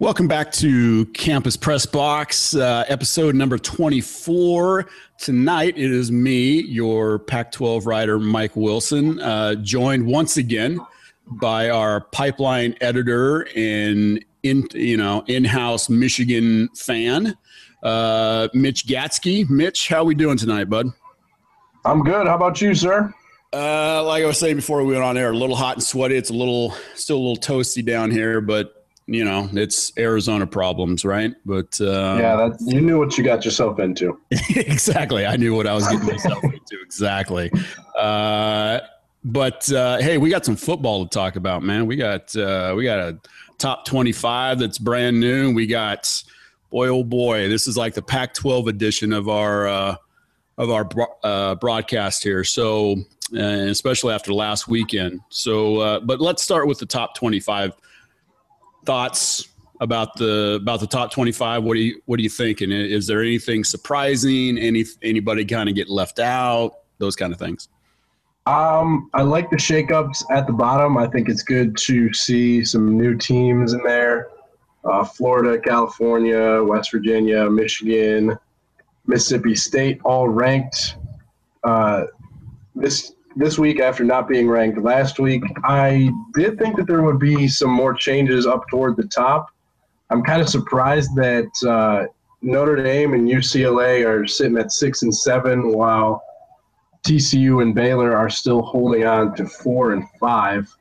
Welcome back to Campus Pressbox, episode number 24. Tonight it is me, your Pac-12 writer, Mike Wilson, joined once again by our pipeline editor and in-house Michigan fan, Mitch Gatzke. Mitch, how we doing tonight, bud? I'm good. How about you, sir? Like I was saying before we went on air, a little hot and sweaty. It's still a little toasty down here, but you know, it's Arizona problems, right? But you knew what you got yourself into. Exactly. I knew what I was getting myself into. Exactly. But hey, we got some football to talk about, man. We got a top 25 that's brand new. We got, boy, oh boy, this is like the Pac-12 edition of our broadcast here. So, especially after last weekend. So, but let's start with the top 25. Thoughts about the top 25? What are you thinking? Is there anything surprising? Anybody kind of get left out? Those kind of things. I like the shakeups at the bottom. I think it's good to see some new teams in there. Florida, California, West Virginia, Michigan, Mississippi State, all ranked. This week, after not being ranked last week, I did think that there would be some more changes up toward the top. I'm kind of surprised that Notre Dame and UCLA are sitting at 6 and 7, while TCU and Baylor are still holding on to 4 and 5.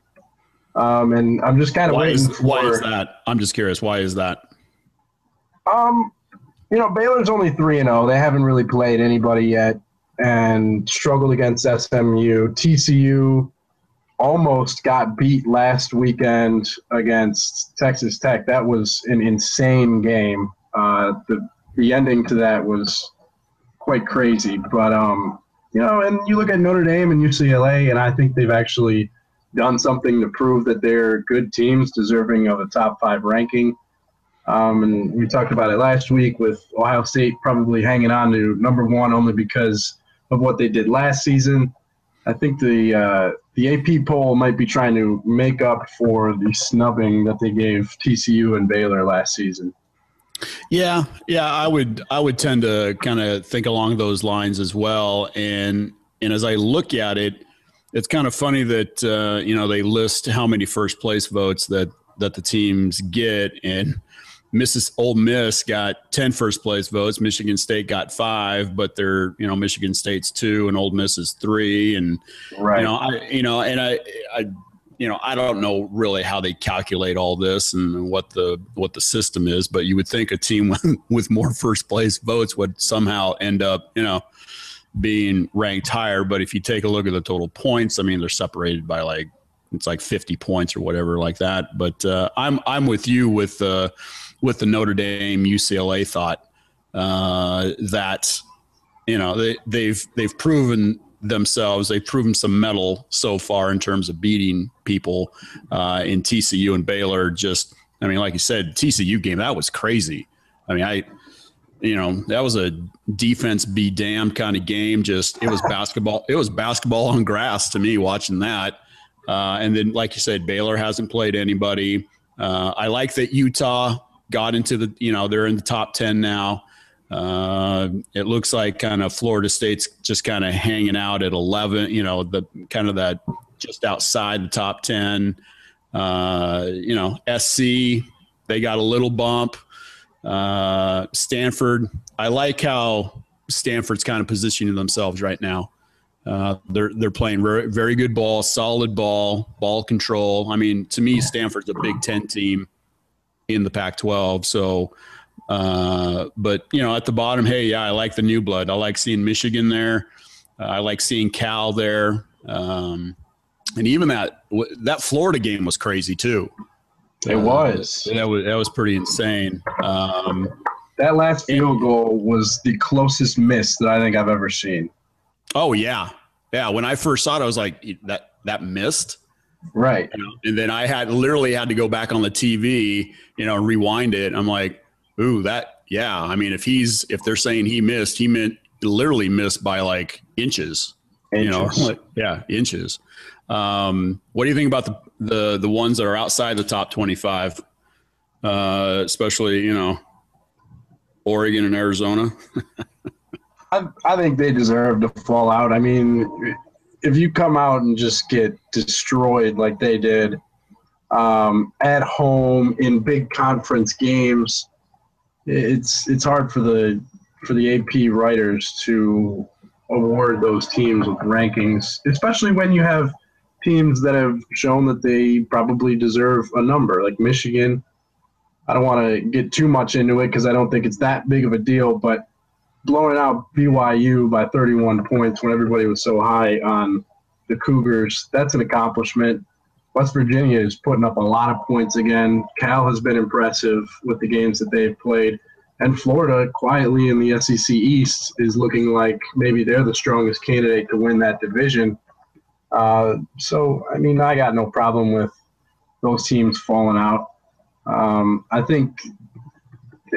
And I'm just kind of waiting for. Why is that? I'm just curious. Why is that? Baylor's only 3-0. They haven't really played anybody yet and struggled against SMU. TCU almost got beat last weekend against Texas Tech. That was an insane game. The ending to that was quite crazy. But, and you look at Notre Dame and UCLA, and I think they've actually done something to prove that they're good teams deserving of a top 5 ranking. And we talked about it last week with Ohio State probably hanging on to number 1 only because of what they did last season. I think the AP poll might be trying to make up for the snubbing that they gave TCU and Baylor last season. Yeah, I would tend to kind of think along those lines as well. And as I look at it, it's kind of funny that they list how many first place votes that the teams get, and Ole Miss got 10 first place votes. Michigan State got 5, but they're, Michigan State's 2 and Ole Miss is 3. And, right. I don't know really how they calculate all this and what the system is, but you would think a team with more first place votes would somehow end up, being ranked higher. But if you take a look at the total points, I mean, they're separated by it's like 50 points or whatever like that. But I'm with you with the Notre Dame UCLA thought that they've proven themselves. They've proven some mettle so far in terms of beating people in TCU and Baylor. Like you said, TCU game, that was crazy. I mean, that was a defense be damned kind of game. It was basketball. It was basketball on grass to me watching that. And then, like you said, Baylor hasn't played anybody. I like that Utah got into they're in the top 10 now. It looks like kind of Florida State's just kind of hanging out at 11, the kind of that just outside the top 10. SC, they got a little bump. Stanford, I like how Stanford's kind of positioning themselves right now. They're playing very, very good ball, solid ball control. I mean, to me, Stanford's a Big Ten team in the Pac-12. So, but at the bottom, hey, yeah, I like the new blood. I like seeing Michigan there. I like seeing Cal there. And even that Florida game was crazy too. It was. That was pretty insane. That last field goal was the closest miss that I think I've ever seen. Oh yeah. When I first saw it, I was like, that missed. Right. And then I literally had to go back on the TV, and rewind it. I'm like, ooh, yeah. I mean, if they're saying he missed, he literally missed by like inches. Inches. Inches. What do you think about the ones that are outside the top 25? especially, Oregon and Arizona. I think they deserve to fall out. I mean, if you come out and just get destroyed like they did at home in big conference games, it's hard for the AP writers to award those teams with rankings, especially when you have teams that have shown that they probably deserve a number, like Michigan. I don't want to get too much into it because I don't think it's that big of a deal, but blowing out BYU by 31 points when everybody was so high on the Cougars, that's an accomplishment. West Virginia is putting up a lot of points again. Cal has been impressive with the games that they've played. And Florida, quietly in the SEC East, is looking like maybe they're the strongest candidate to win that division. So, I mean, I got no problem with those teams falling out. I think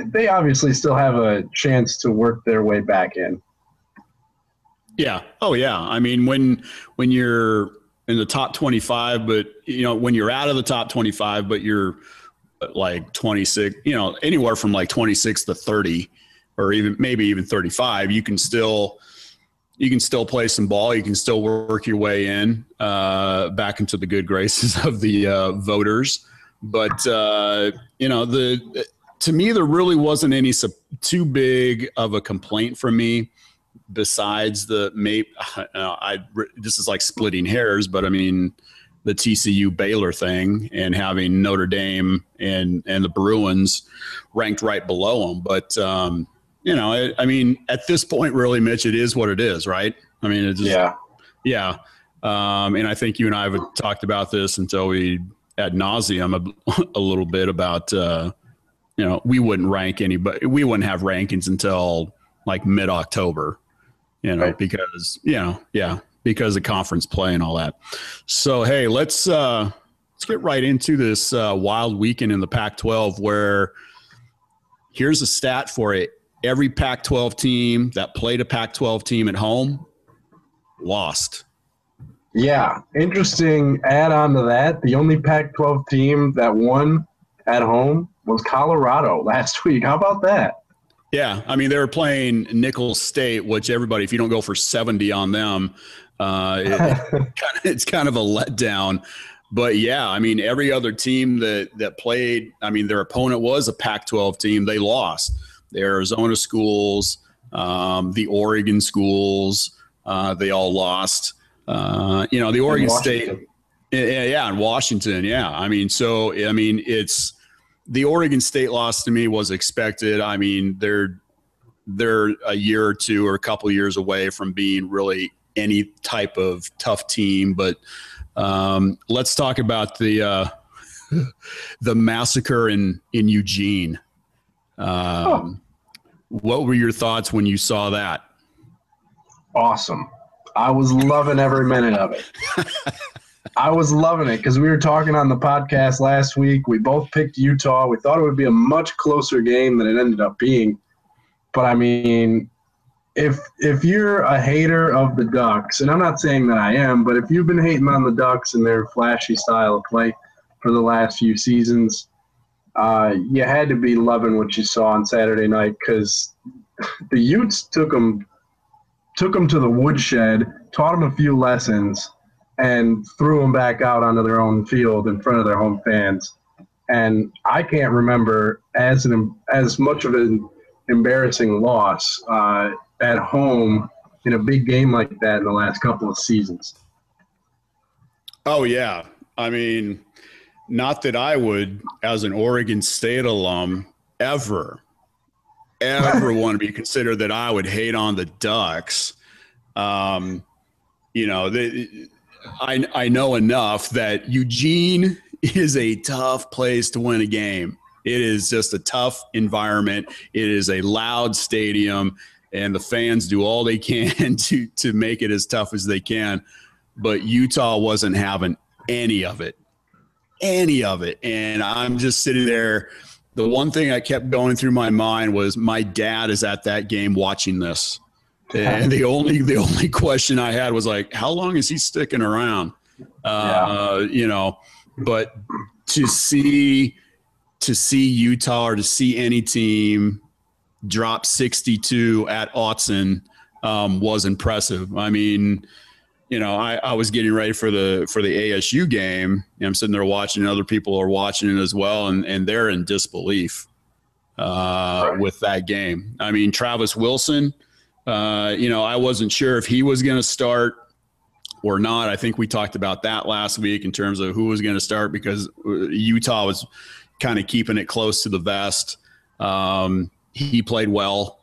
they obviously still have a chance to work their way back in. Yeah. Oh, yeah. I mean, when you're in the top 25, but, when you're out of the top 25, but you're like 26, anywhere from like 26 to 30 or maybe even 35, you can still play some ball. You can still work your way in back into the good graces of the voters. But, to me, there really wasn't any too big of a complaint from me besides this is like splitting hairs, but I mean, the TCU Baylor thing and having Notre Dame and the Bruins ranked right below them. But, I mean, at this point, really, Mitch, it is what it is, right? I mean, it's just, yeah. And I think you and I have talked about this until we ad nauseum a little bit about, we wouldn't rank anybody. We wouldn't have rankings until like mid-October, right. Because, because of conference play and all that. So, hey, let's get right into this wild weekend in the Pac-12 where here's a stat for it. Every Pac-12 team that played a Pac-12 team at home lost. Yeah, interesting add-on to that. The only Pac-12 team that won at home was Colorado last week. How about that? Yeah, I mean, they were playing Nicholls State, which everybody, if you don't go for 70 on them, it's kind of a letdown. But, yeah, I mean, every other team that played, I mean, their opponent was a Pac-12 team. They lost. The Arizona schools, the Oregon schools, they all lost. The Oregon State. Yeah, in Washington, yeah. I mean, it's the Oregon State loss to me was expected. I mean, they're a year or two or a couple of years away from being really any type of tough team. But let's talk about the massacre in Eugene. What were your thoughts when you saw that? Awesome. I was loving every minute of it. I was loving it because we were talking on the podcast last week. We both picked Utah. We thought it would be a much closer game than it ended up being. But, I mean, if you're a hater of the Ducks, and I'm not saying that I am, but if you've been hating on the Ducks and their flashy style of play for the last few seasons, you had to be loving what you saw on Saturday night because the Utes took them to the woodshed, taught them a few lessons, and threw them back out onto their own field in front of their home fans. And I can't remember as much of an embarrassing loss at home in a big game like that in the last couple of seasons. Oh, yeah. I mean, not that I would, as an Oregon State alum, ever want to be considered that I would hate on the Ducks. I know enough that Eugene is a tough place to win a game. It is just a tough environment. It is a loud stadium, and the fans do all they can to make it as tough as they can. But Utah wasn't having any of it. And I'm just sitting there. The one thing I kept going through my mind was my dad is at that game watching this. And the only question I had was like, how long is he sticking around? But to see to see Utah or to see any team drop 62 at Autzen was impressive. I mean, you know, I was getting ready for the ASU game, and I'm sitting there watching, and other people are watching it as well, and they're in disbelief with that game. I mean, Travis Wilson, you know, I wasn't sure if he was going to start or not. I think we talked about that last week in terms of who was going to start, because Utah was kind of keeping it close to the vest. He played well.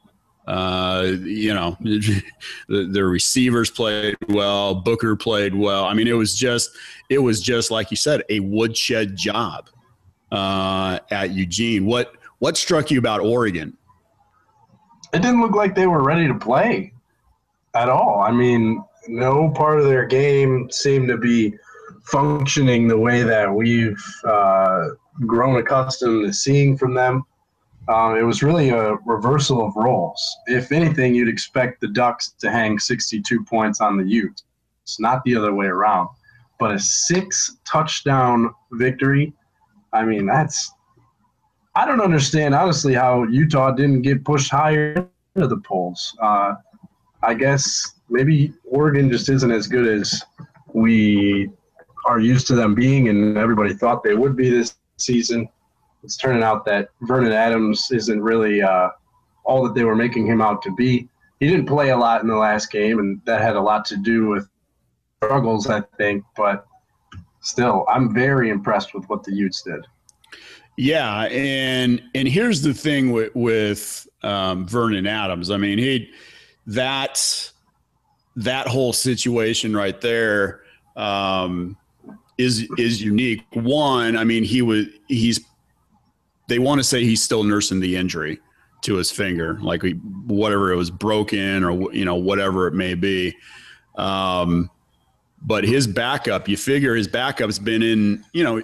You know, the receivers played well. Booker played well. I mean, it was just like you said, a woodshed job at Eugene. What struck you about Oregon? It didn't look like they were ready to play at all. I mean, no part of their game seemed to be functioning the way that we've grown accustomed to seeing from them. It was really a reversal of roles. If anything, you'd expect the Ducks to hang 62 points on the Utes. It's not the other way around. But a 6-touchdown victory, I mean, I don't understand, honestly, how Utah didn't get pushed higher into the polls. I guess maybe Oregon just isn't as good as we are used to them being, and everybody thought they would be this season. It's turning out that Vernon Adams isn't really all that they were making him out to be. He didn't play a lot in the last game, and that had a lot to do with struggles, I think. But still, I'm very impressed with what the Utes did. Yeah, and here's the thing with Vernon Adams. I mean, that whole situation right there is unique. One, I mean, they want to say he's still nursing the injury to his finger, like whatever, it was broken or, you know, whatever it may be. But his backup, you figure his backup's been in, you know,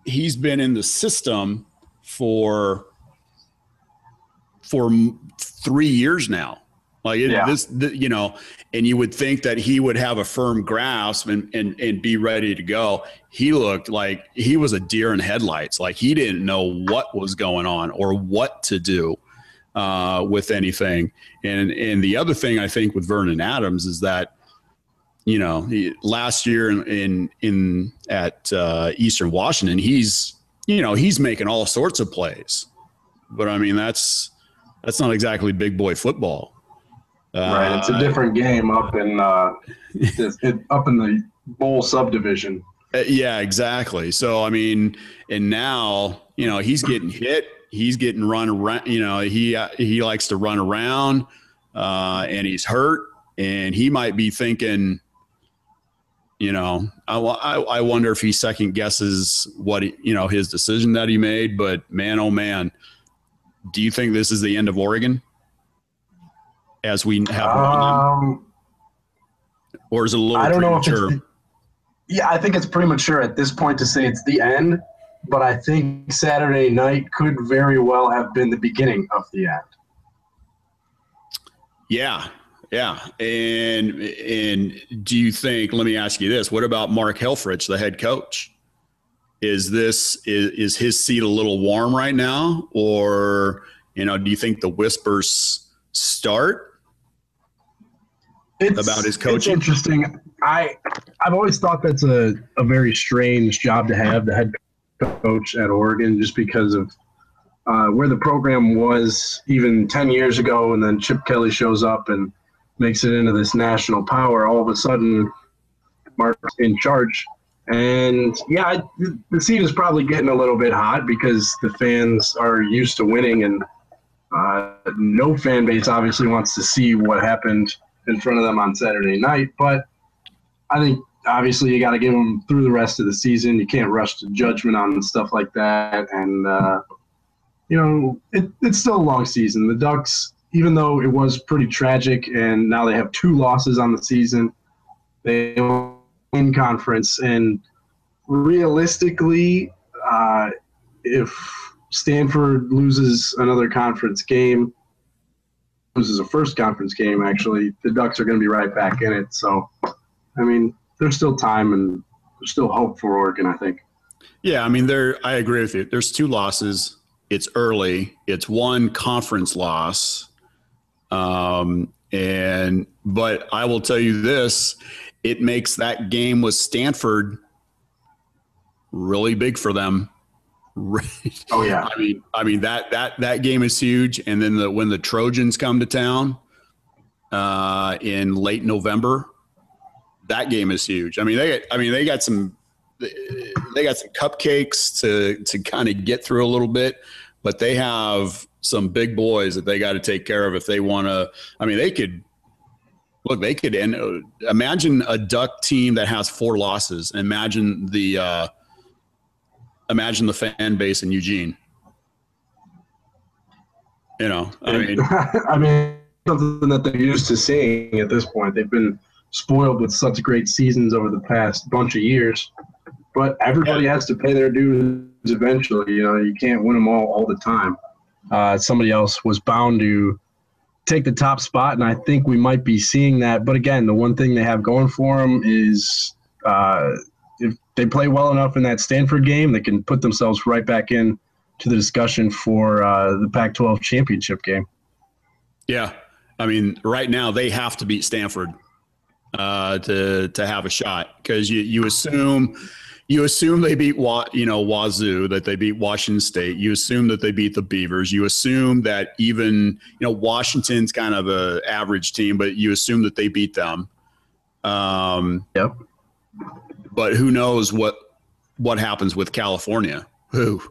he's been in the system for 3 years now. Like you know, and you would think that he would have a firm grasp and be ready to go. He looked like he was a deer in headlights. Like he didn't know what was going on or what to do with anything. And the other thing I think with Vernon Adams is that, you know, last year at Eastern Washington, he's making all sorts of plays. But I mean, that's not exactly big boy football. Right, it's a different game up in the bowl subdivision. Yeah, exactly. So I mean, and now, you know, he's getting hit, he's getting run around. You know, he likes to run around, and he's hurt, and he might be thinking, you know, I wonder if he second guesses his decision that he made. But man, oh man, do you think this is the end of Oregon as we have them? Or is it a little premature? I think it's premature at this point to say it's the end, but I think Saturday night could very well have been the beginning of the end. Yeah. And do you think, let me ask you this, what about Mark Helfrich, the head coach? Is his seat a little warm right now? Or, you know, do you think the whispers start about his coaching? It's interesting. I've always thought that's a very strange job to have, the head coach at Oregon, just because of where the program was even 10 years ago, and then Chip Kelly shows up and makes it into this national power. All of a sudden, Mark's in charge. And, yeah, the seat is probably getting a little bit hot because the fans are used to winning, and no fan base obviously wants to see what happened in front of them on Saturday night. But I think obviously you got to give them through the rest of the season. You can't rush to judgment on stuff like that. And, it's still a long season. The Ducks, even though it was pretty tragic and now they have 2 losses on the season, they win conference. And realistically, if Stanford loses another conference game, loses a first conference game, actually, the Ducks are going to be right back in it. So, I mean, there's still time and there's still hope for Oregon, I think. Yeah, I mean, I agree with you. There's 2 losses. It's early. It's 1 conference loss. But I will tell you this, it makes that game with Stanford really big for them. Oh yeah. I mean that game is huge. And then when the Trojans come to town in late November, that game is huge. I mean, they got some cupcakes to kind of get through a little bit, but they have some big boys that they got to take care of if they want to. I mean, they could imagine a Duck team that has 4 losses. Imagine the fan base in Eugene. I mean, something that they're used to seeing at this point. They've been spoiled with such great seasons over the past bunch of years, but everybody has to pay their dues eventually. You can't win them all the time. Somebody else was bound to take the top spot, and I think we might be seeing that. But again, the one thing they have going for them is if they play well enough in that Stanford game, they can put themselves right back in to the discussion for the Pac-12 championship game. Yeah. I mean, right now they have to beat Stanford to have a shot, because you assume they beat Wazoo, that they beat Washington State. You assume that they beat the Beavers. You assume that even Washington's kind of an average team, but you assume that they beat them. Yep. But who knows what happens with California? Who?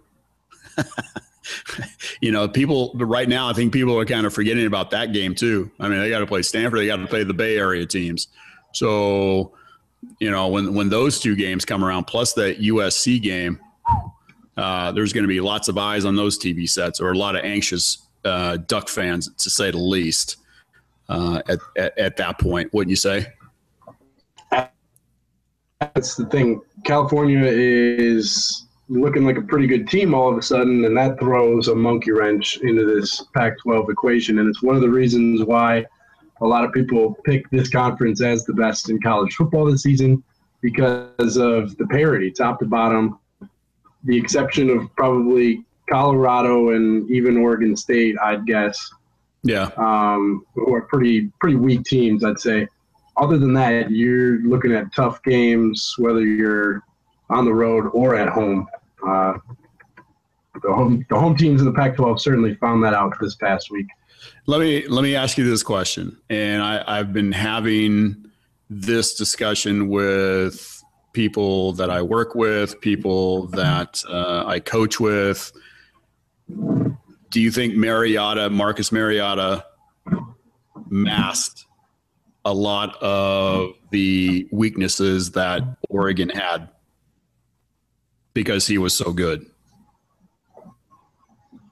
People right now, I think people are kind of forgetting about that game too. I mean, they got to play Stanford. They got to play the Bay Area teams. So, when those 2 games come around, plus that USC game, there's going to be lots of eyes on those TV sets, or a lot of anxious Duck fans, to say the least, at that point, wouldn't you say? That's the thing. California is looking like a pretty good team all of a sudden, and that throws a monkey wrench into this Pac-12 equation. And it's one of the reasons why a lot of people pick this conference as the best in college football this season, because of the parity, top to bottom, the exception of probably Colorado and even Oregon State, I'd guess. Yeah. Who are pretty weak teams, I'd say. Other than that, you're looking at tough games, whether you're on the road or at home. The home teams in the Pac-12 certainly found that out this past week. Let me ask you this question, and I've been having this discussion with people that I work with, people that I coach with. Do you think Marcus Mariota, masked a lot of the weaknesses that Oregon had because he was so good?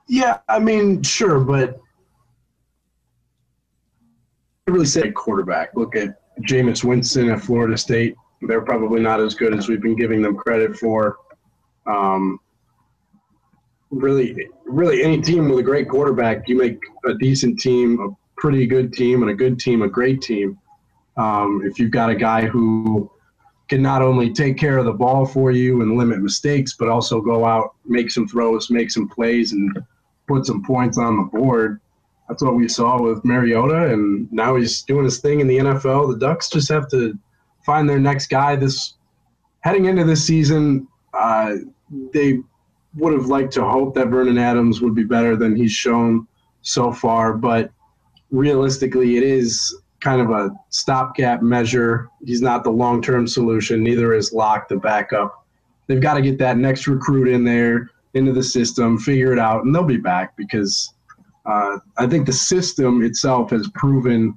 Yeah, I mean, sure, but I really say quarterback. Look at Jameis Winston at Florida State. They're probably not as good as we've been giving them credit for. Really, any team with a great quarterback, you make a decent team, a pretty good team, and a good team, a great team. If you've got a guy who can not only take care of the ball for you and limit mistakes, but also go out, make some throws, make some plays, and put some points on the board. That's what we saw with Mariota, and now he's doing his thing in the NFL. The Ducks just have to find their next guy. Heading into this season, they would have liked to hope that Vernon Adams would be better than he's shown so far, but realistically, it is kind of a stopgap measure. He's not the long-term solution. Neither is Locke, the backup. They've got to get that next recruit in there, into the system, figure it out, and they'll be back because I think the system itself has proven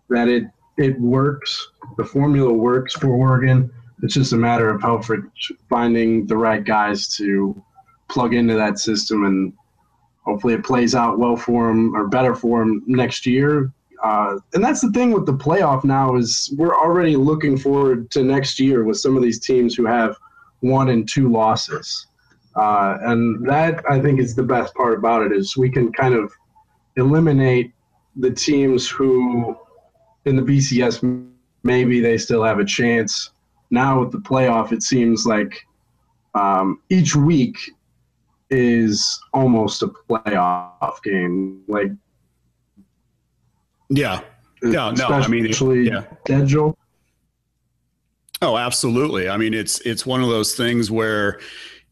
that it works. The formula works for Oregon. It's just a matter of Helfrich finding the right guys to plug into that system, and hopefully it plays out well for him or better for him next year. And that's the thing with the playoff now is we're already looking forward to next year with some of these teams who have 1 and 2 losses. And that, I think, is the best part about it is we can kind of eliminate the teams who in the BCS maybe they still have a chance. Now with the playoff, it seems like each week is almost a playoff game. Like, yeah. No, I mean, especially schedule. Oh, absolutely. I mean, it's one of those things where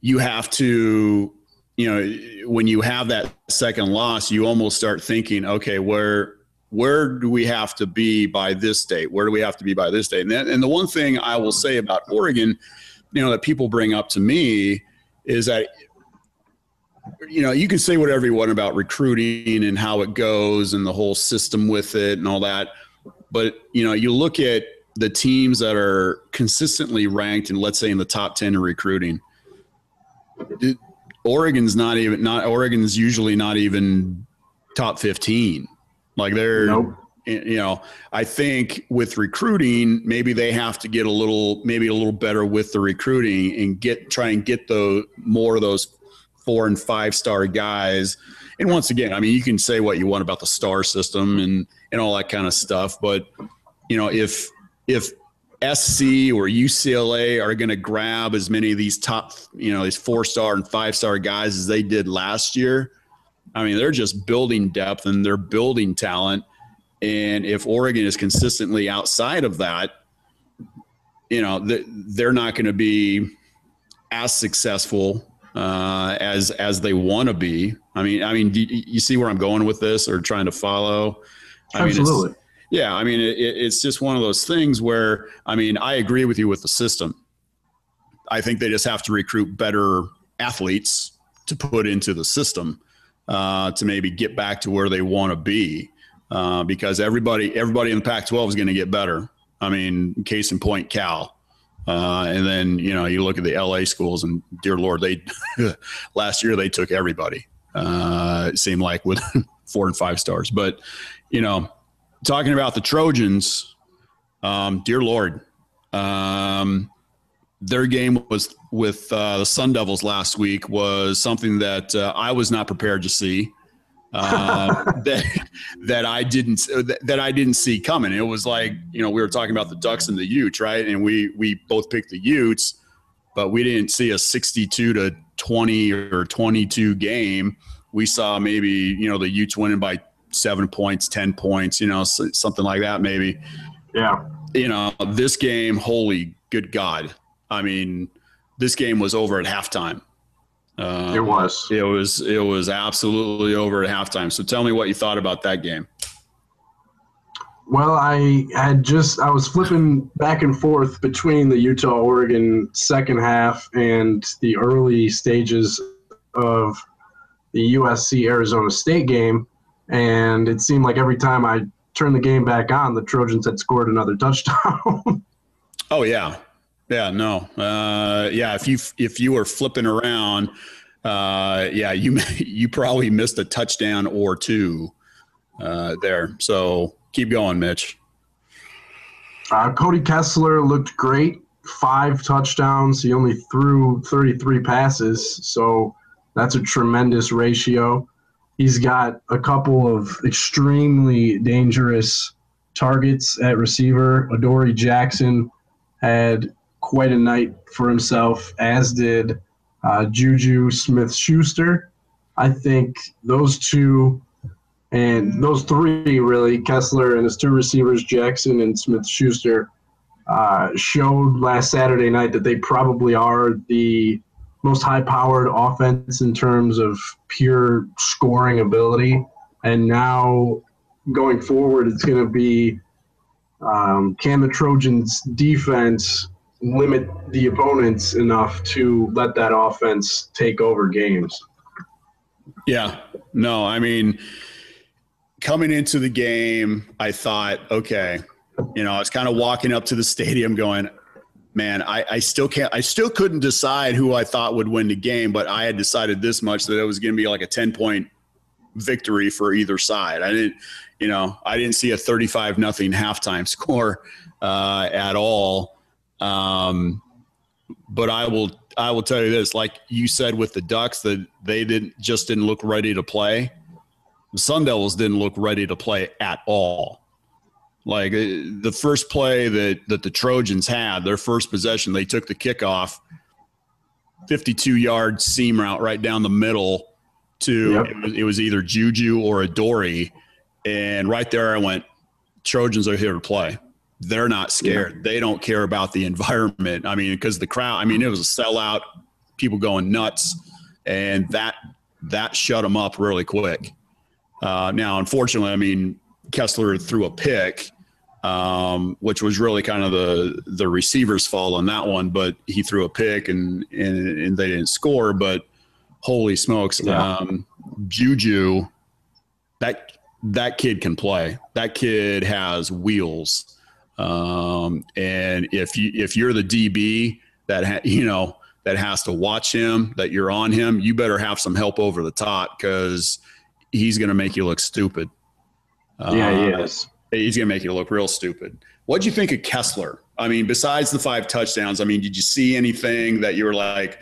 you have to, when you have that second loss, you almost start thinking, okay, where do we have to be by this date? Where do we have to be by this date? And the one thing I will say about Oregon, that people bring up to me is that, you can say whatever you want about recruiting and how it goes and the whole system with it and all that. But, you look at the teams that are consistently ranked, and let's say in the top 10 in recruiting, Oregon's usually not even top 15. Like they're, nope. I think with recruiting, maybe they have to get a little better with the recruiting and try and get more of those 4 and 5 star guys. And once again, I mean, you can say what you want about the star system and all that kind of stuff, but if SC or UCLA are going to grab as many of these top, these 4-star and 5-star guys as they did last year, I mean, they're just building depth and they're building talent. And if Oregon is consistently outside of that, they're not going to be as successful as they want to be. I mean, do you see where I'm going with this, or trying to follow? Absolutely. It's just one of those things where, I agree with you with the system. I think they just have to recruit better athletes to put into the system to maybe get back to where they want to be, because everybody in the Pac-12 is going to get better. I mean, case in point, Cal. And then, you look at the LA schools, and dear Lord, last year they took everybody. It seemed like with 4 and 5 stars, but, talking about the Trojans, dear Lord, their game was with the Sun Devils last week was something that I was not prepared to see. that I didn't see coming. It was like, we were talking about the Ducks and the Utes, right? And we both picked the Utes, but we didn't see a 62-20 or 22 game. We saw maybe, the Utes winning by 7 points, 10 points, something like that, maybe. Yeah. This game, holy good God. I mean, this game was over at halftime. It was absolutely over at halftime. So tell me what you thought about that game. Well, I was flipping back and forth between the Utah-Oregon second half and the early stages of the USC-Arizona State game. And it seemed like every time I turned the game back on, the Trojans had scored another touchdown. Oh, yeah. Yeah, no. If you were flipping around, you probably missed a touchdown or two there. So keep going, Mitch. Cody Kessler looked great. 5 touchdowns. He only threw 33 passes, so that's a tremendous ratio. He's got a couple of extremely dangerous targets at receiver. Adoree Jackson had quite a night for himself, as did Juju Smith-Schuster. I think those two and those three, really, Kessler and his 2 receivers, Jackson and Smith-Schuster, showed last Saturday night that they probably are the most high-powered offense in terms of pure scoring ability. And now going forward, it's going to be can the Trojans' defense limit the opponents enough to let that offense take over games? Yeah. No, I mean, coming into the game, I thought, okay, I was kind of walking up to the stadium going, man, I still couldn't decide who I thought would win the game, but I had decided this much, that it was going to be like a 10-point victory for either side. I didn't see a 35-0 halftime score at all. But I will tell you this, like you said with the Ducks, that they didn't look ready to play. The Sun Devils didn't look ready to play at all. Like the first play that the Trojans had, their first possession, they took the kickoff. 52-yard seam route right down the middle to it was either Juju or Adoree. And right there I went, Trojans are here to play. They're not scared. Yeah. They don't care about the environment. I mean, because the crowd, I mean, it was a sellout, people going nuts, and that shut them up really quick. Now, unfortunately, I mean, Kessler threw a pick, which was really kind of the receiver's fault on that one, but he threw a pick and they didn't score. But holy smokes, Juju, that kid can play. That kid has wheels. And if you're the DB that has to watch him, that you're on him, you better have some help over the top, because he's going to make you look stupid. He is. He's going to make you look real stupid. What'd you think of Kessler? I mean, besides the 5 touchdowns, I mean, did you see anything that you were like,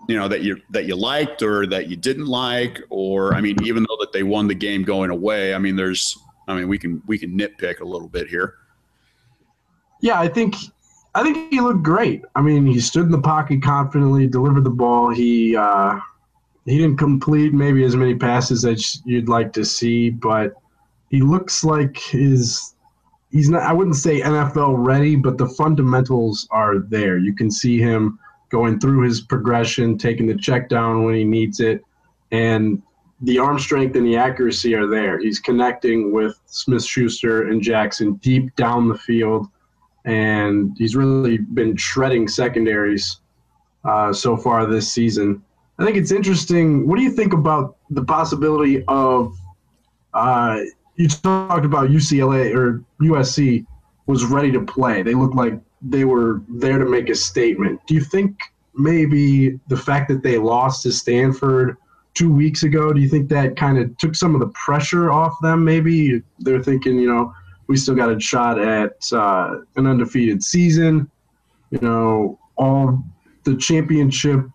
that you liked or that you didn't like? Or, I mean, even though that they won the game going away, I mean, we can nitpick a little bit here. Yeah, I think he looked great. I mean, he stood in the pocket confidently, delivered the ball. He didn't complete maybe as many passes as you'd like to see, but he looks like he's not, I wouldn't say NFL ready, but the fundamentals are there. You can see him going through his progression, taking the check down when he needs it, and the arm strength and the accuracy are there. He's connecting with Smith-Schuster and Jackson deep down the field, and he's really been shredding secondaries so far this season. I think it's interesting. What do you think about the possibility of you talked about UCLA or USC was ready to play. They looked like they were there to make a statement. Do you think maybe the fact that they lost to Stanford 2 weeks ago, do you think that kind of took some of the pressure off them tie-ins they're thinking, we still got a shot at an undefeated season, all the championship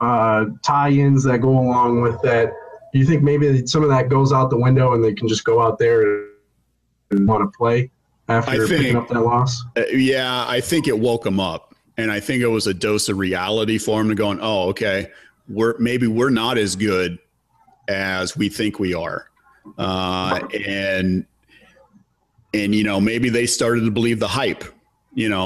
tie-ins that go along with that. Do you think maybe some of that goes out the window and they can just go out there and want to play after picking up that loss? Yeah, I think it woke them up. And I think it was a dose of reality for them to going, oh, okay, we're not as good as we think we are. And maybe they started to believe the hype.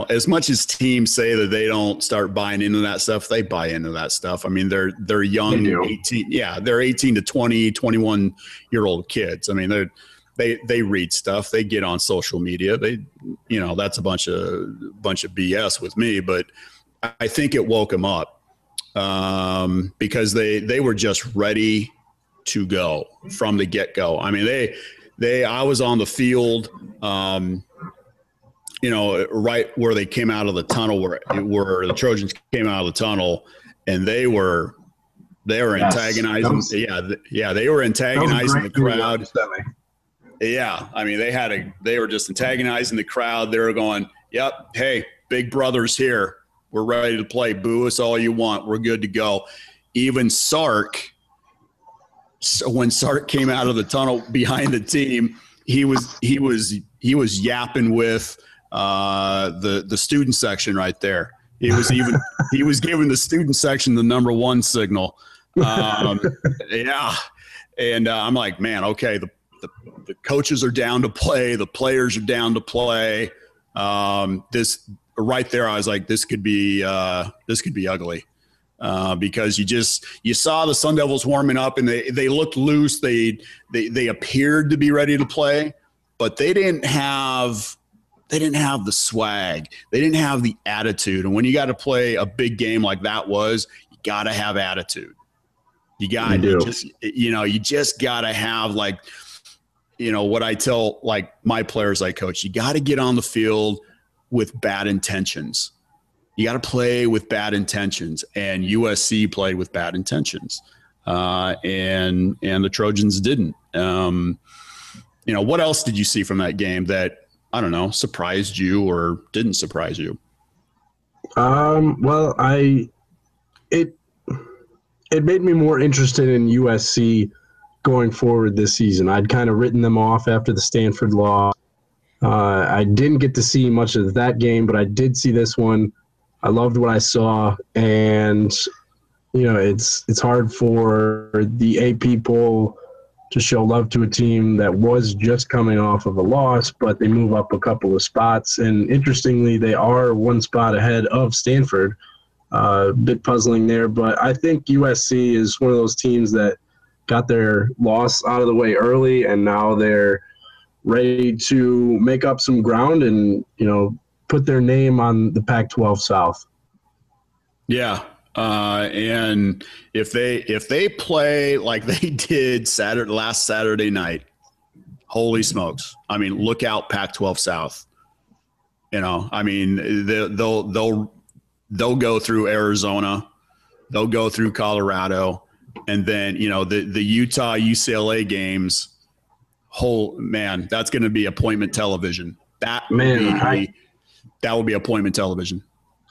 As much as teams say that they don't start buying into that stuff, they buy into that stuff. I mean, they're young, 18. Yeah, they're 18 to 20, 21-year-old kids. I mean, they read stuff. They get on social media. That's a bunch of BS with me. But I think it woke them up because they were just ready to go from the get-go. I mean, I was on the field. Right where they came out of the tunnel, where the Trojans came out of the tunnel, and they were antagonizing. They were antagonizing the crowd. Yeah, I mean, they were just antagonizing the crowd. They were going, "Yep, hey, big brother's here. We're ready to play. Boo us all you want. We're good to go." Even Sark, when Sark came out of the tunnel behind the team, he was yapping with the student section right there. He was giving the student section the number 1 signal. Yeah. And I'm like, man, okay, the coaches are down to play. The players are down to play. This right there, I was like, this could be ugly. Because you saw the Sun Devils warming up and they looked loose. They appeared to be ready to play, but they didn't have the swag. They didn't have the attitude. And when you got to play a big game like that you got to have attitude. You just got to have what I tell my players I coach, you got to get on the field with bad intentions. You got to play with bad intentions, and USC played with bad intentions, and the Trojans didn't. What else did you see from that game that, I don't know, surprised you or didn't surprise you? Well, it made me more interested in USC going forward this season. I'd kind of written them off after the Stanford loss. I didn't get to see much of that game, but I did see this one. I loved what I saw, and it's hard for the AP poll to show love to a team that was just coming off of a loss, but they move up a couple of spots. And interestingly, they are one spot ahead of Stanford. A bit puzzling there, but I think USC is one of those teams that got their loss out of the way early, and now they're ready to make up some ground and, put their name on the Pac-12 South. Yeah. And if they play like they did last Saturday night, holy smokes. I mean, look out Pac-12 South. They'll go through Arizona, they'll go through Colorado, and then, the Utah UCLA games, that's going to be appointment television. That will be appointment television.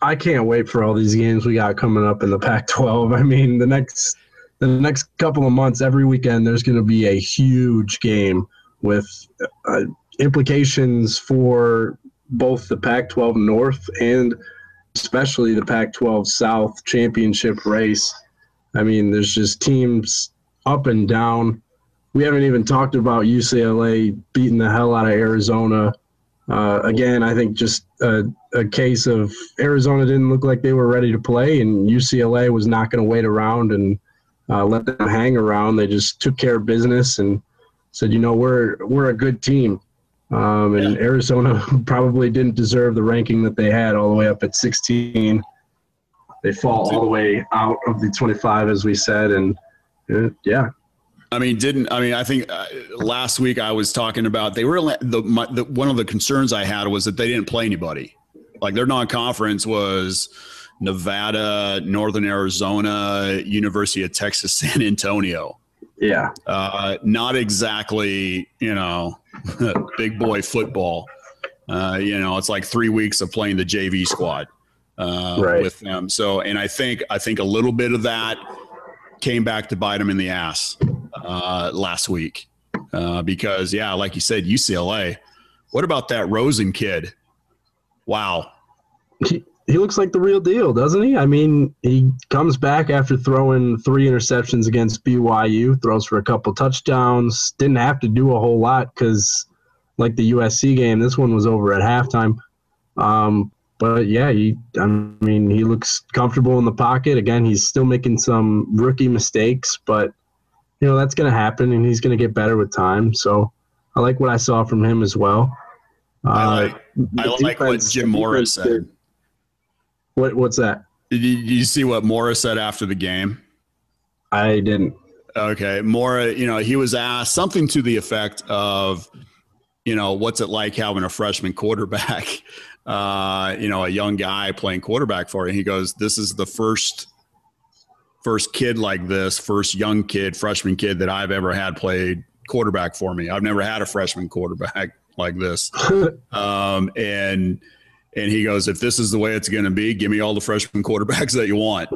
I can't wait for all these games we got coming up in the Pac-12. I mean, the next couple of months, every weekend, there's going to be a huge game with implications for both the Pac-12 North and especially the Pac-12 South championship race. I mean, there's just teams up and down. We haven't even talked about UCLA beating the hell out of Arizona. Again, I think just a case of Arizona didn't look like they were ready to play, and UCLA was not going to wait around and let them hang around. They just took care of business and said, we're a good team. And Arizona probably didn't deserve the ranking that they had all the way up at 16. They fall all the way out of the 25, as we said, and yeah. I think last week I was talking about one of the concerns I had was that they didn't play anybody. Like their non-conference was Nevada, Northern Arizona, University of Texas, San Antonio. Yeah. Not exactly, big boy football. It's like 3 weeks of playing the JV squad with them. So, and I think a little bit of that came back to bite them in the ass last week because, like you said, UCLA. What about that Rosen kid? Wow. He looks like the real deal, doesn't he? I mean, he comes back after throwing 3 interceptions against BYU, throws for a couple touchdowns, didn't have to do a whole lot because, like the USC game, this one was over at halftime. But, yeah, he looks comfortable in the pocket. Again, he's still making some rookie mistakes, but, that's going to happen, and he's going to get better with time. So I like what I saw from him as well. I like what Jim Morris said. What's that? Did you see what Morris said after the game? I didn't. Okay. Morris, he was asked something to the effect of, what's it like having a freshman quarterback, a young guy playing quarterback for you. He goes, this is the first kid like this, first young kid, freshman kid that I've ever had played quarterback for me. I've never had a freshman quarterback like this. And he goes, if this is the way it's going to be, give me all the freshman quarterbacks that you want,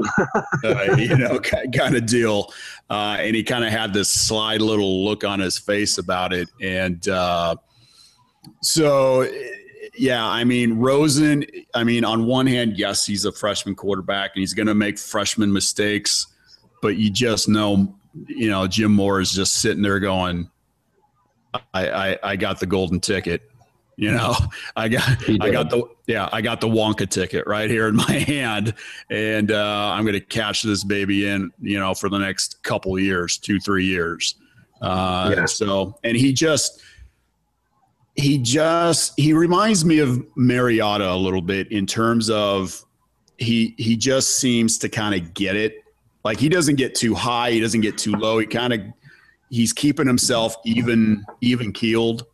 kind of deal. And he kind of had this sly little look on his face about it. And Rosen, on one hand, yes, he's a freshman quarterback and he's going to make freshman mistakes, but you just know, Jim Moore is just sitting there going, I got the golden ticket. I got the Wonka ticket right here in my hand, and I'm going to cash this baby in, for the next couple of years, 2-3 years. So, and he reminds me of Mariota a little bit in terms of he just seems to kind of get it. Like he doesn't get too high, he doesn't get too low. He's keeping himself even keeled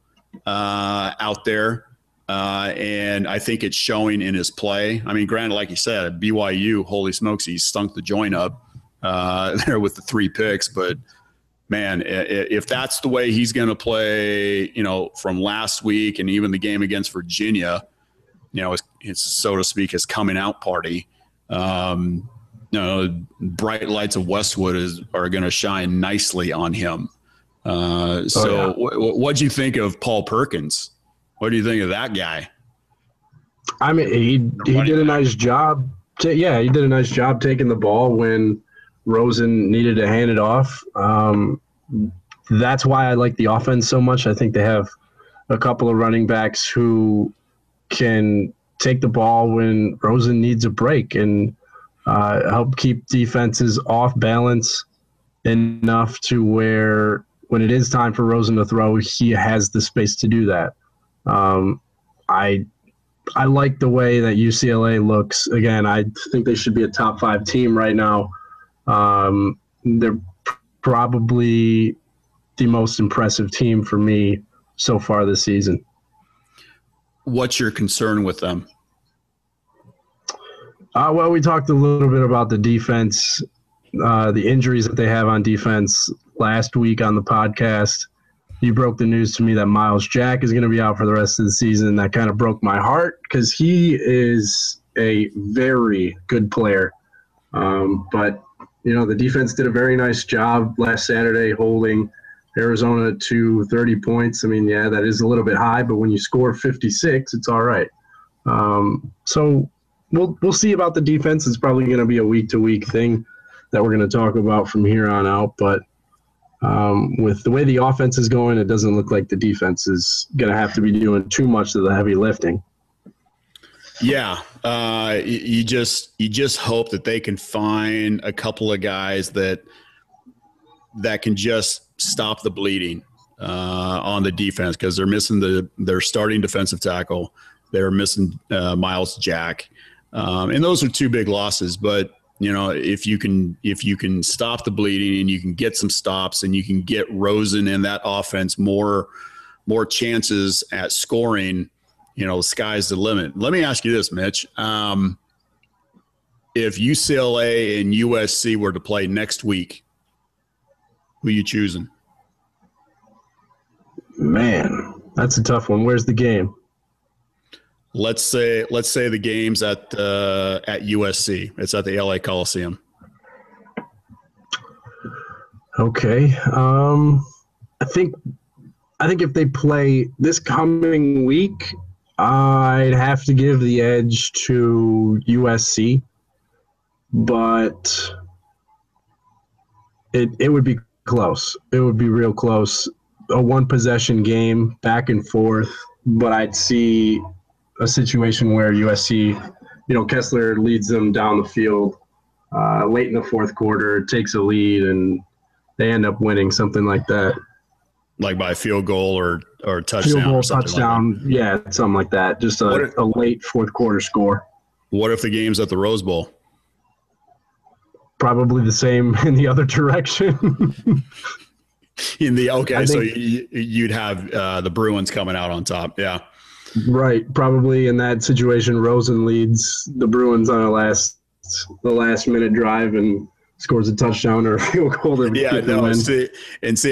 out there. And I think it's showing in his play. I mean, granted, like you said, at BYU, holy smokes, he stunk the joint up there with the 3 picks. But, man, if that's the way he's going to play, from last week and even the game against Virginia, it's so to speak, his coming out party. Bright lights of Westwood are going to shine nicely on him. What'd you think of Paul Perkins? What do you think of that guy? I mean, he did a nice job Yeah, he did a nice job taking the ball when Rosen needed to hand it off. That's why I like the offense so much. I think they have a couple of running backs who can take the ball when Rosen needs a break and help keep defenses off balance enough to where when it is time for Rosen to throw, he has the space to do that. I like the way that UCLA looks. Again, I think they should be a top 5 team right now. They're probably the most impressive team for me so far this season. What's your concern with them? Well, we talked a little bit about the defense, the injuries that they have on defense last week on the podcast. You broke the news to me that Miles Jack is going to be out for the rest of the season. That kind of broke my heart because he is a very good player. But, the defense did a very nice job last Saturday holding Arizona to 30 points. I mean, yeah, that is a little bit high, but when you score 56, it's all right. So we'll see about the defense. It's probably going to be a week-to-week thing that we're going to talk about from here on out. But with the way the offense is going, it doesn't look like the defense is going to have to be doing too much of the heavy lifting. Yeah, you just hope that they can find a couple of guys that can just stop the bleeding on the defense because they're missing their starting defensive tackle. They're missing Miles Jack, and those are 2 big losses. But if you can stop the bleeding and you can get some stops and you can get Rosen in that offense more chances at scoring, the sky's the limit. Let me ask you this, Mitch. If UCLA and USC were to play next week, who are you choosing? Man, that's a tough one. Where's the game? Let's say the game's at USC. It's at the LA Coliseum. Okay. I think if they play this coming week, I'd have to give the edge to USC, but it would be close. It would be real close. A 1-possession game, back and forth, but I'd see a situation where USC, Kessler leads them down the field late in the fourth quarter, takes a lead, and they end up winning, something like that. Like by field goal or touchdown. Field goal, or touchdown, like yeah, something like that. Just a late fourth quarter score. What if the game's at the Rose Bowl? Probably the same in the other direction. So you'd have the Bruins coming out on top, yeah. Right, probably in that situation, Rosen leads the Bruins on the last minute drive and scores a touchdown or a field goal. See,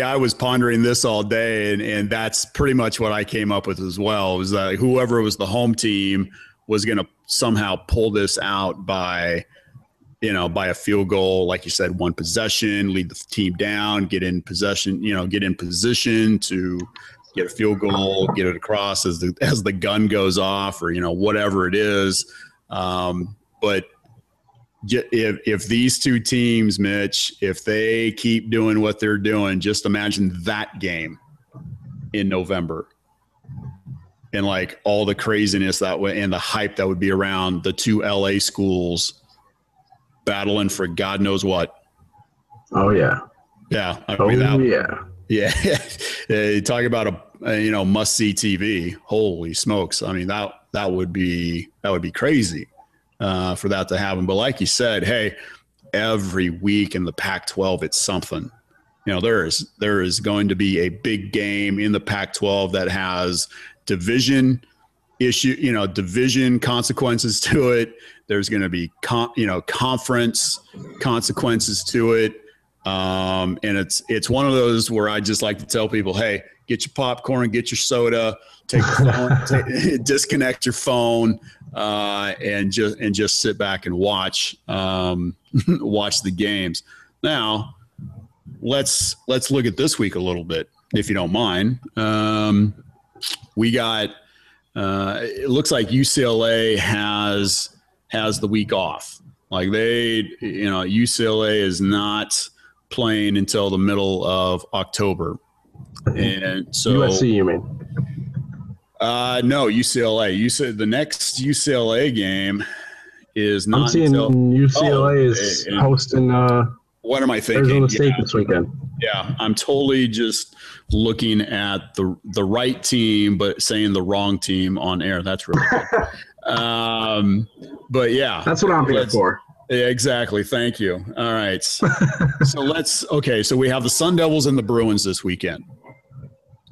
I was pondering this all day, and that's pretty much what I came up with as well. Was that whoever was the home team was going to somehow pull this out by a field goal, like you said, 1 possession, lead the team down, get in possession, get in position to get a field goal, get it across as the gun goes off, or whatever it is. But if these 2 teams, Mitch, if they keep doing what they're doing, just imagine that game in November and like all the craziness that way and the hype that would be around the 2 LA schools battling for God knows what. Oh yeah. Yeah. Yeah. You talk about a must-see TV. Holy smokes. I mean, that would be crazy. For that to happen. But like you said, hey, every week in the Pac-12, it's something. There is going to be a big game in the Pac-12 that has division consequences to it. There's going to be conference consequences to it. And it's one of those where I just like to tell people, hey, get your popcorn, get your soda, take your phone, disconnect your phone, and just sit back and watch the games. Now, let's look at this week a little bit, if you don't mind. We got it looks like UCLA has has the week off. Like UCLA is not playing until the middle of October. And so USC, you mean? No, UCLA. You said the next UCLA game is not. I'm seeing UCLA is hosting. What am I thinking? Arizona State this weekend. Yeah, I'm totally just looking at the right team, but saying the wrong team on air. That's really good. But yeah, that's what I'm here for. Yeah, exactly. Thank you. All right. So so we have the Sun Devils and the Bruins this weekend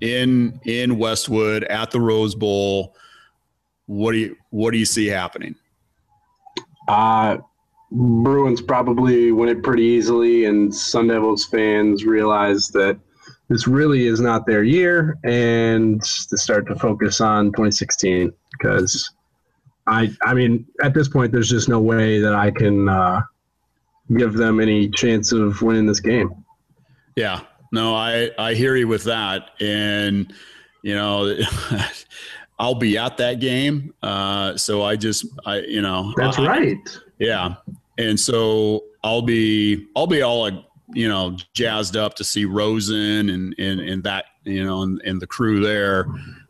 in Westwood at the Rose Bowl. What do you see happening? Bruins probably win it pretty easily, and Sun Devils fans realize that this really is not their year, and to start to focus on 2016. Because I mean, at this point, there's just no way that I can give them any chance of winning this game. Yeah, no, I hear you with that, and I'll be at that game. So That's right. Yeah. And so I'll be all jazzed up to see Rosen and that, and the crew there.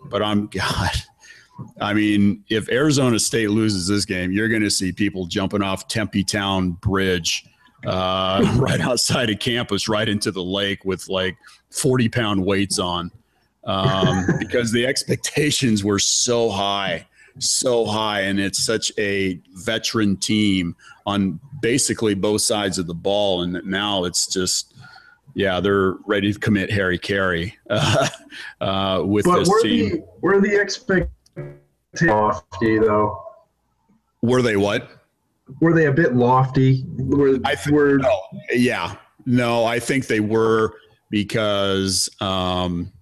But I mean, if Arizona State loses this game, you're going to see people jumping off Tempe Town Bridge right outside of campus, right into the lake with like 40-pound weights on, because the expectations were so high, and it's such a veteran team on basically both sides of the ball. And now it's just, they're ready to commit Harry Carey with this team. Were the expectations lofty, though? Were they what? Were they a bit lofty? I think they were, because in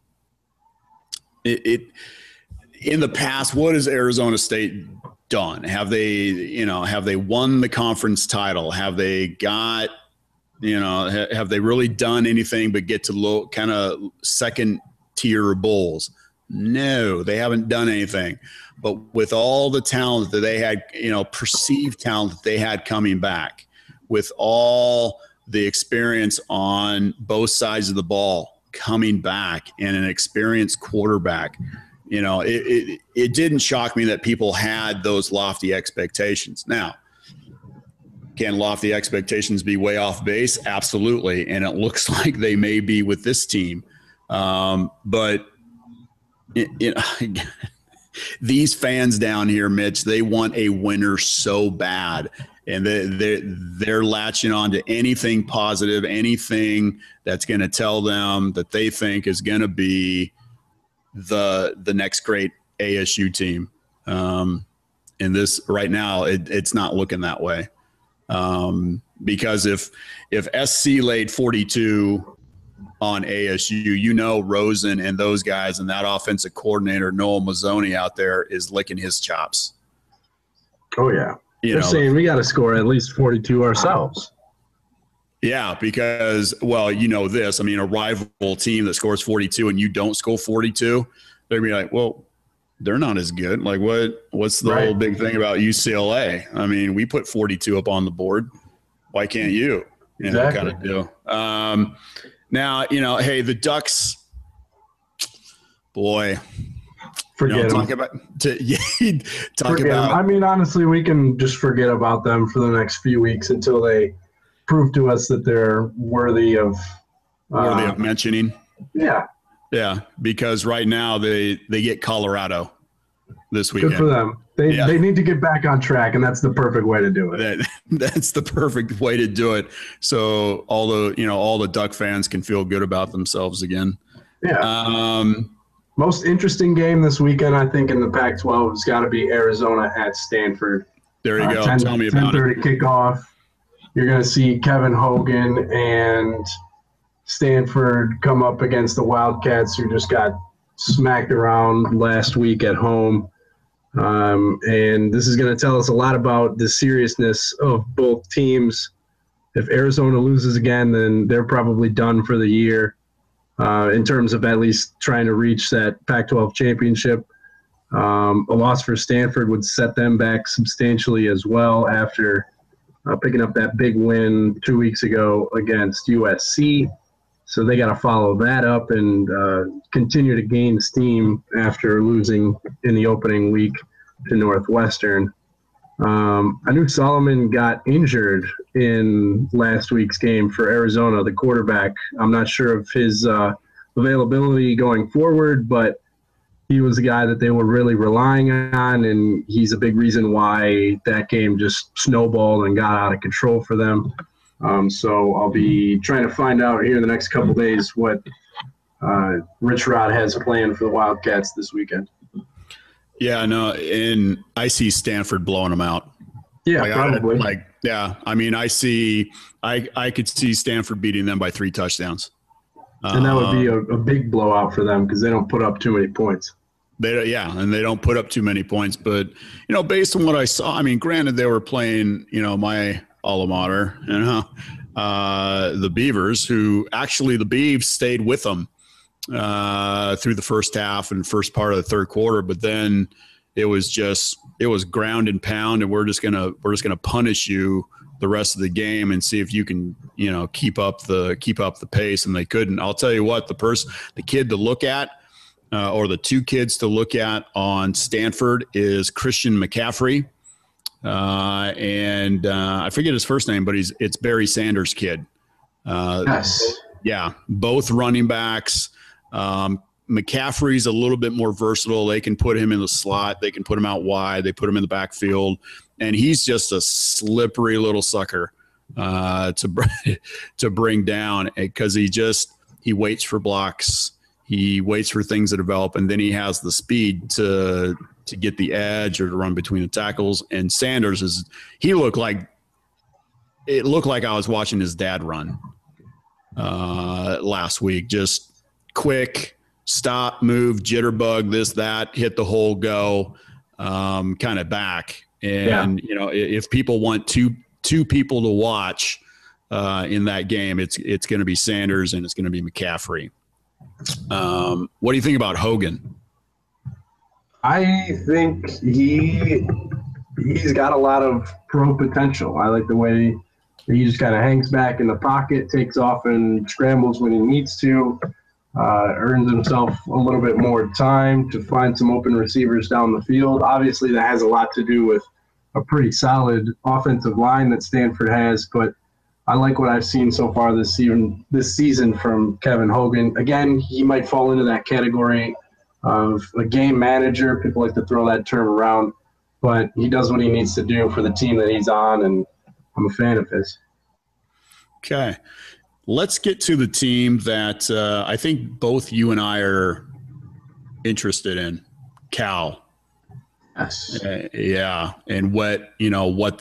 the past, what has Arizona State done? Have they won the conference title? Have they got, have they really done anything but get to low kind of second tier bowls? No, they haven't done anything. But with all the talent that they had, perceived talent that they had coming back, with all the experience on both sides of the ball coming back, and an experienced quarterback, it didn't shock me that people had those lofty expectations. Now, can lofty expectations be way off base? Absolutely. And it looks like they may be with this team. But these fans down here, Mitch, they want a winner so bad. And they're latching on to anything positive, anything that's going to tell them that they think is going to be the next great ASU team. And this right now, it's not looking that way. Because if SC laid 42 on ASU, Rosen and those guys and that offensive coordinator, Noah Mazzoni, out there is licking his chops. Oh, yeah. They're saying we got to score at least 42 ourselves. Yeah, because, this, I mean, a rival team that scores 42 and you don't score 42, they're going to be like, well, they're not as good. Like, what's the whole big thing about UCLA? I mean, we put 42 up on the board. Why can't you? Exactly. Kind of deal. Now, hey, the Ducks, boy. Forget them. Talk about. I mean, honestly, we can just forget about them for the next few weeks until they prove to us that they're worthy of mentioning. Yeah. Yeah, because right now they get Colorado this weekend. Good for them. They need to get back on track, and that's the perfect way to do it. That's the perfect way to do it. So all the Duck fans can feel good about themselves again. Yeah. Most interesting game this weekend, I think, in the Pac-12 has got to be Arizona at Stanford. There you go. Tell me about it. 10:30 kickoff. You're going to see Kevin Hogan and Stanford come up against the Wildcats, who just got smacked around last week at home. And this is going to tell us a lot about the seriousness of both teams. If Arizona loses again, then they're probably done for the year in terms of at least trying to reach that Pac-12 championship. A loss for Stanford would set them back substantially as well after picking up that big win 2 weeks ago against USC. So they got to follow that up and continue to gain steam after losing in the opening week to Northwestern. I knew Solomon got injured in last week's game for Arizona, the quarterback. I'm not sure of his availability going forward, but he was a guy that they were really relying on, and he's a big reason why that game just snowballed and got out of control for them. So I'll be trying to find out here in the next couple of days what Rich Rod has planned for the Wildcats this weekend. Yeah, no, and I see Stanford blowing them out. Yeah, probably. I could see Stanford beating them by 3 touchdowns. And that would be a big blowout for them because they don't put up too many points. And they don't put up too many points. But, based on what I saw, I mean, granted, they were playing, my alma mater, the Beavers, who actually the Beavs stayed with them through the first half and first part of the third quarter. But then it was ground and pound, and we're just gonna punish you the rest of the game and see if you can, keep up the pace. And they couldn't. I'll tell you what, the kid to look at, or the 2 kids to look at on Stanford is Christian McCaffrey. And I forget his first name, but it's Barry Sanders' kid. Yes. Yeah. Both running backs. McCaffrey's a little bit more versatile. They can put him in the slot. They can put him out wide. They put him in the backfield. And he's just a slippery little sucker to bring down because he waits for blocks. He waits for things to develop, and then he has the speed to get the edge or to run between the tackles. And Sanders it looked like I was watching his dad run last week. Just quick, stop, move, jitterbug, this, that, hit the hole, go, kind of back. And, if people want two people to watch in that game, it's going to be Sanders and it's going to be McCaffrey. What do you think about Hogan? I think he's got a lot of pro potential. I like the way he just kind of hangs back in the pocket, takes off and scrambles when he needs to, earns himself a little bit more time to find some open receivers down the field. Obviously, that has a lot to do with a pretty solid offensive line that Stanford has, but I like what I've seen so far this season from Kevin Hogan. Again, he might fall into that category of a game manager. People like to throw that term around, but he does what he needs to do for the team that he's on, and I'm a fan of his. Okay. Let's get to the team that I think both you and I are interested in, Cal. Yes. Yeah, and what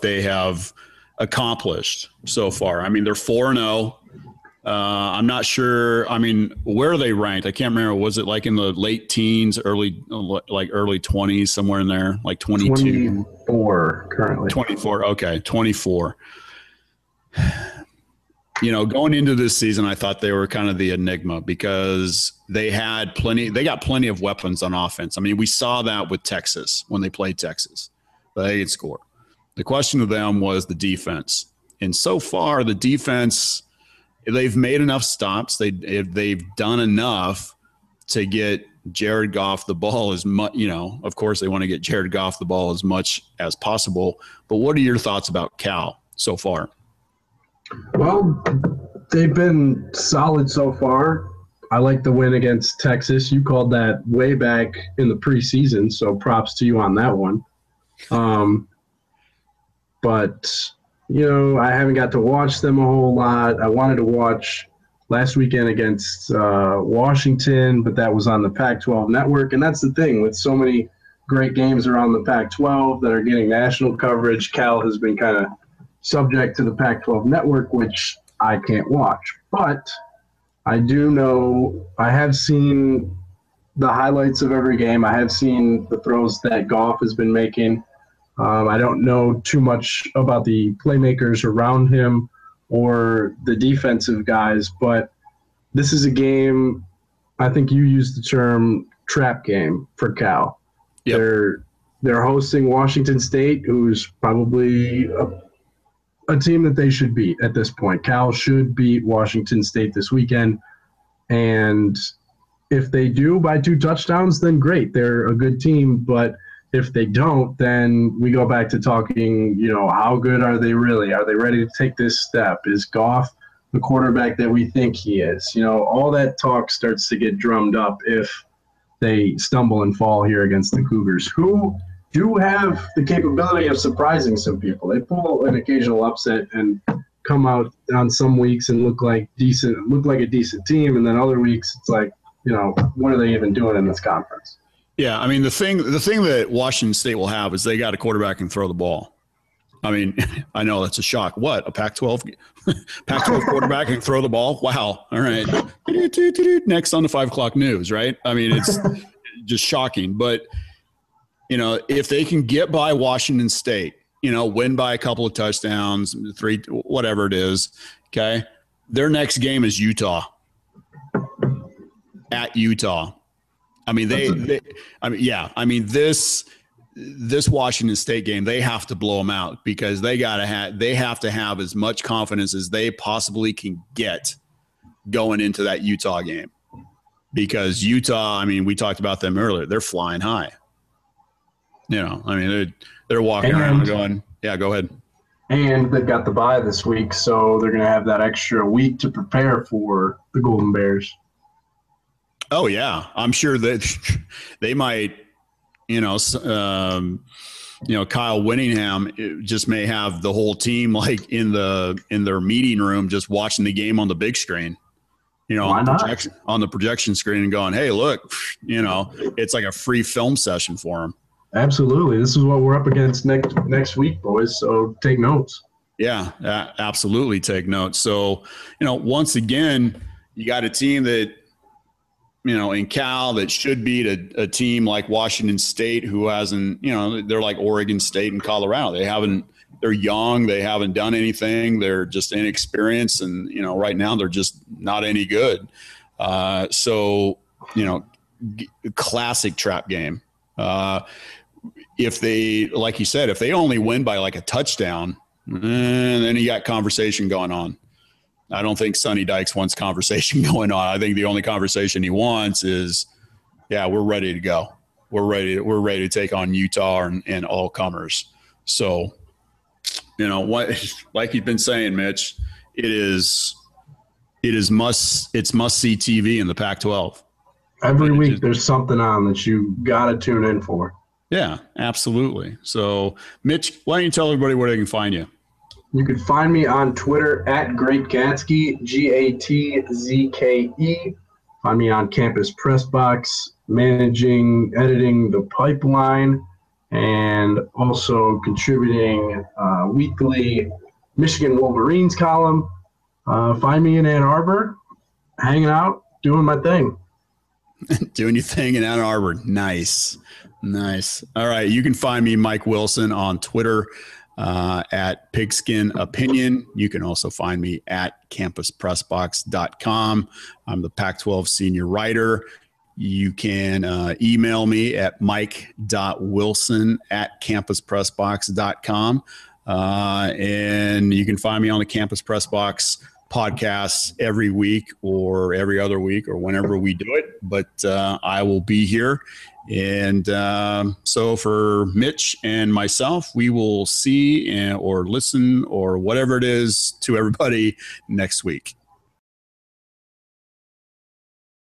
they have accomplished so far. I mean, they're 4-0. I'm not sure. I mean, where are they ranked? I can't remember. Was it like in the late teens, early 20s, somewhere in there, like 22? 24 currently. 24. Okay, 24. Going into this season, I thought they were kind of the enigma because they got plenty of weapons on offense. I mean, we saw that with Texas when they played Texas. They could score. The question to them was the defense. And so far, the defense, they've made enough stops. They've done enough to get Jared Goff the ball as much, of course, they want to get Jared Goff the ball as much as possible. But what are your thoughts about Cal so far? Well, they've been solid so far. I like the win against Texas. You called that way back in the preseason, so props to you on that one. But, I haven't got to watch them a whole lot. I wanted to watch last weekend against Washington, but that was on the Pac-12 network. And that's the thing. With so many great games around the Pac-12 that are getting national coverage, Cal has been kind of subject to the Pac-12 network, which I can't watch. But I do know I have seen the highlights of every game. I have seen the throws that Goff has been making. I don't know too much about the playmakers around him or the defensive guys, but this is a game, I think you used the term trap game for Cal. Yep. They're hosting Washington State, who's probably a team that they should beat at this point. Cal should beat Washington State this weekend. And if they do by 2 touchdowns, then great. They're a good team. But if they don't, then we go back to talking, how good are they really? Are they ready to take this step? Is Goff the quarterback that we think he is? All that talk starts to get drummed up if they stumble and fall here against the Cougars, who do have the capability of surprising some people. They pull an occasional upset and come out on some weeks and look like a decent team, and then other weeks it's like, what are they even doing in this conference? Yeah, I mean the thing that Washington State will have is they got a quarterback who can throw the ball. I mean, I know that's a shock. What, a Pac-12 quarterback can throw the ball? Wow. All right. Next on the 5 o'clock news, right? I mean, it's just shocking. But, if they can get by Washington State, win by a couple of touchdowns, 3, whatever it is, okay, their next game is Utah. At Utah. I mean, this Washington State game, they have to blow them out because they have to have as much confidence as they possibly can get going into that Utah game, because Utah, I mean, we talked about them earlier. They're flying high. They're walking around going, yeah, go ahead. And they've got the bye this week, so they're going to have that extra week to prepare for the Golden Bears. Oh yeah, I'm sure that they might. Kyle Winningham just may have the whole team like in their meeting room, just watching the game on the big screen, on the projection screen and going, hey, look, it's like a free film session for them. Absolutely. This is what we're up against next week, boys. So take notes. Yeah, absolutely. Take notes. So, once again, you got a team that, in Cal that should beat a team like Washington State, who hasn't, they're like Oregon State and Colorado. They're young. They haven't done anything. They're just inexperienced. And, right now they're just not any good. Classic trap game. If they, like you said, if they only win by like a touchdown, then you got conversation going on. I don't think Sonny Dykes wants conversation going on. I think the only conversation he wants is, yeah, we're ready to go. We're ready to take on Utah and all comers. So, like you've been saying, Mitch, it's must-see TV in the Pac-12. Every week there's something on that you got to tune in for. Yeah, absolutely. So, Mitch, why don't you tell everybody where they can find you? You can find me on Twitter at Great Gatzke, Gatzke. Find me on Campus Pressbox, editing the pipeline, and also contributing weekly Michigan Wolverines column. Find me in Ann Arbor, hanging out, doing my thing. Doing your thing in Ann Arbor. Nice. All right. You can find me, Mike Wilson, on Twitter at Pigskin Opinion. You can also find me at campuspressbox.com. I'm the Pac-12 senior writer. You can email me at mike.wilson@campuspressbox.com. And you can find me on the Campus Pressbox podcast every week or every other week or whenever we do it. But I will be here. And so for Mitch and myself, we will see or listen or whatever it is to everybody next week.